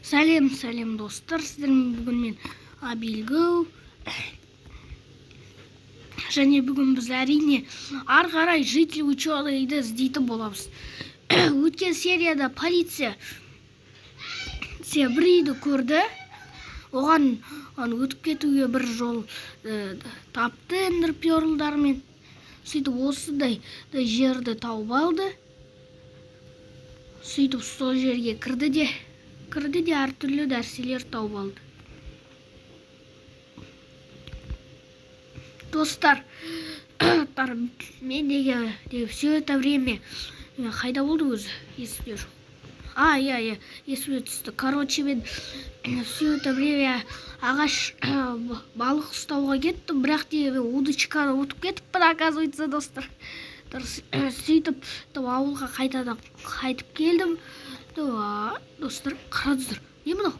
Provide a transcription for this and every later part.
Сәлем достар, сіздермен бүгін мен Абилгүл. Және бүгін біз әрине ары қарай житель ученыйды іздейтін боламыз. Өткен серияда полиция бір үйді көрді. Оған өтіп кетуге бір жол тапты эндерперлдармен. Сөйтіп осындай жерді тауып алды. Сөйтіп сол жерге кірді де әртүрлі нәрселер тауып алды. Достар, мен деге все это время қайда болды өзі? Есімде жоқ. Иә, есіме түсті. Короче, мен все это время ағаш балық ұстауға кеттім, бірақ те удочканы ұтып кетіппін, оказывается, достар. Сөйтіп ауылға қайтып келдім. Достар, қараңыздар. Не мынау?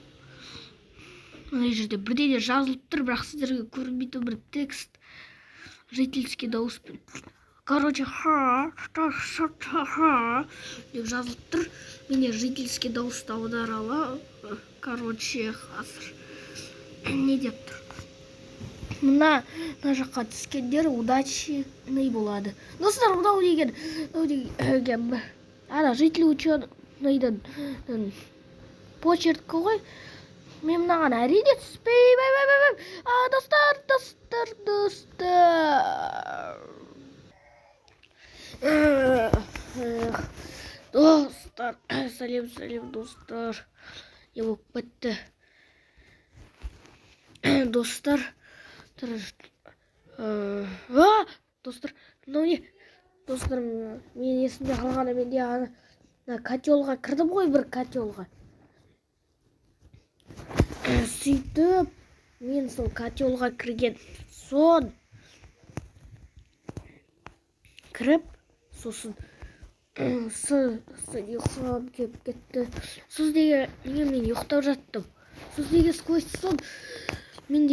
Мына жерде бірдеңе жазылып тұр, бірақ сіздерге көрінбейтін бір текст. Жительский дауыспен. Короче, деп жазылып тұр. Мен жительский дауысты аударала. Короче, қазір не деп тұр? Мына жаққа түскендер удачный болады. Достар, мынау деген ана житель ученыйдың почеркі ғой. Мен мынаған әрине түспеймін. Достар, сәлем достар. Не болып бітті. Достар, мынау не? Достар, мен есімде қалғаны, менде котелға кірдім ғой, бір котелға. Сөйтіп, мен сол котелға кірген сон кіріп, сосын ұйықтағым келіп кетті. Сосын мен ұйықтап жаттым. Сосын сквозь сон мен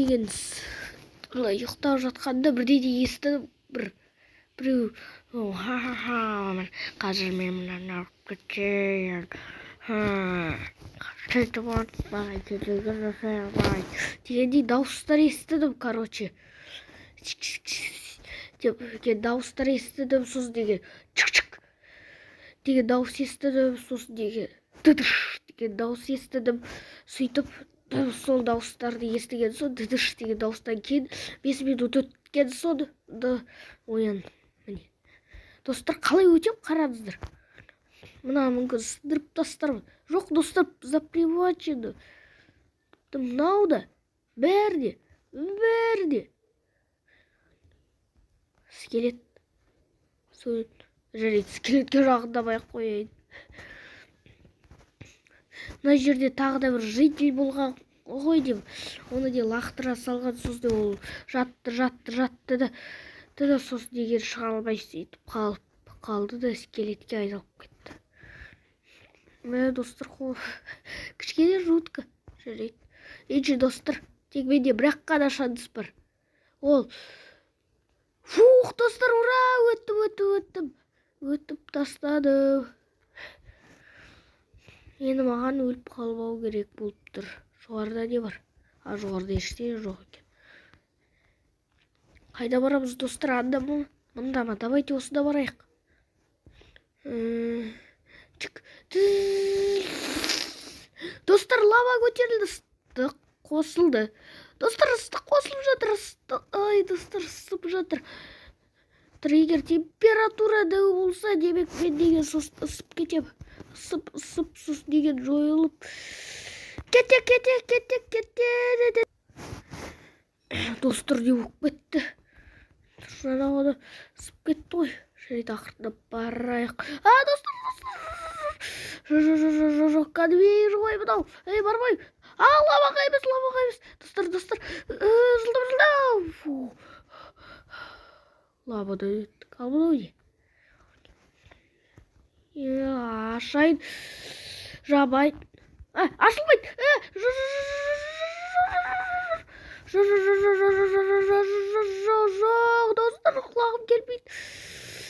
ұйықтап жатқанда бірдеңе естідім. Біреу қазір мен мынаны алып кетейін. Дегендей дауыстар естідім, короче. Деген дауыстар естідім, сосын деген чық-чық деген дауыс естідім, сосын деген дыдыш деген дауыс естідім. Сөйтіп, сол дауыстарды естіген соң, дыдыш деген дауыстан кейін 5 минут өткен соң оян. Достар, қалай өтем қараңыздар. Мына мүмкін сындырып тастармын. Жоқ, достар, запривачено. Мынау да, бәрде. Скелет. Жарайды, скелетке жағындамай қояйын. Мына жерде тағы да бір житель болған ғой деп. Оны де лақтыра салған сөзде ол жатты да. Сосын деген шыға алмай сөйтіп қалды да скелетке айналып кетті. Мә, достар, кішкене жутко. Жарайды. Енші, достар, тек менде бірақ қана шанс бар. Ол достар, ура, өттім тастадым. Енді маған өліп қалмау керек болып тұр. Жоғарда не бар? Жоғарда ештеңе жоқ екен. Қайда барамыз, достар? Анда ма? Мында ма? Давайте осында барайық. Достар, лава көтерілді, ыстық қосылды. Достар, ыстық қосылып жатыр. Достар, ысып жатыр. Егер температура дөу болса, демек мен деген ысып кетем. Ысып, сосын деген жойылып. Кете. Достар, не болып кетті? Жаңағы ысып кетті ғой. Жарайды, ақырында барайық. Достар. Жоқ, конвейер ғой мынау. Бармайым. Лаваға емес. Достар. Жылдам. Лавада өттік. Мынау не? Ашайын. Жабайын. Ашылмайды. Жоқ, достар, құлағым келмейді.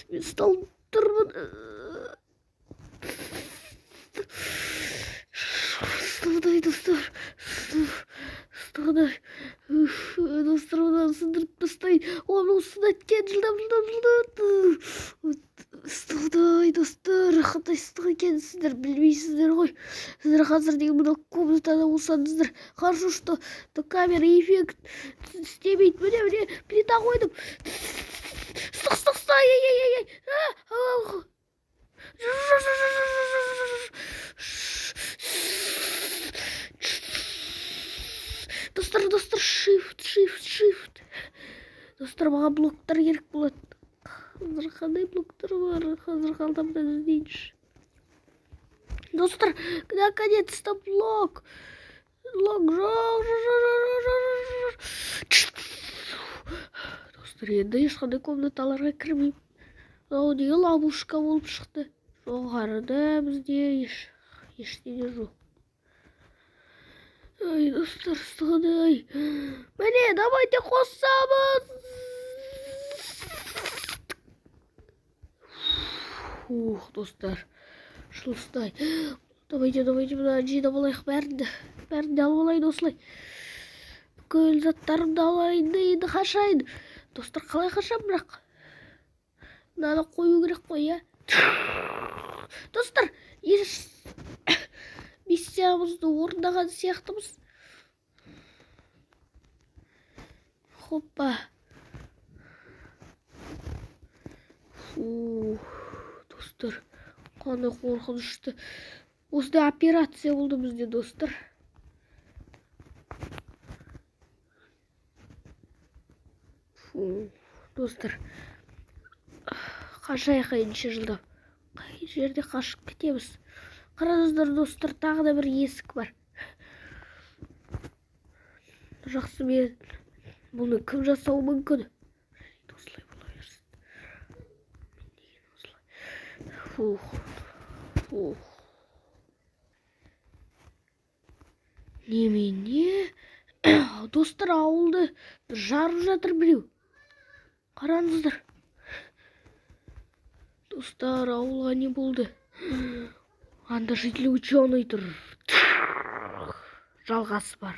Мен сталып тұрмын. Ай, достар. Құдай. Достар, оны сындырып тастайын. Оны осыны еткен жылдам. Құдай, достар. Қандай ыстық екенін сіздер білмейсіздер ғой. Сіздер қазір неге мына комнатада болсаңыздар. Хорошо, что камера эффект істемейді. Міне, плита қойдым. Ыстық. Ай. Достар, shift. Достар, маған блоктар керек болады. Қазір қандай блоктар бар? Қазір қалтамдан іздейінші. Достар, наконец-то блок. Достар, енді ешқандай комнаталарға кірмеймін. Мынау неге ловушка болып шықты? Жоғарыда бізде ештеңе жоқ. Ай, достар, ыстығыдай. Міне, давайте қосамыз. Достар, шылыстай. Давайте, мына жинап алайық бәрінді алып алайын осылай. Бүкіл заттарымды алайын, енді қашайын. Достар, қалай қашам бірақ? Мынаны қою керек қой, иә? Достар, миссиямызды орындаған сияқтымыз. Хоппа. Достар, қандай қорқынышты. Осындай операция болды бізде, достар. Достар, қашайық енші жылдам. Қай жерде қашып кетеміз. Қараңыздар, достар, тағы да бір есік бар. Жақсы, мен бұны кім жасауы мүмкін? Осылай бола берсін. Немене? Достар, ауылды жарып жатыр біреу. Қараңыздар. Достар, ауылға не болды? Анда житель ученый тұр. Жалғасы бар.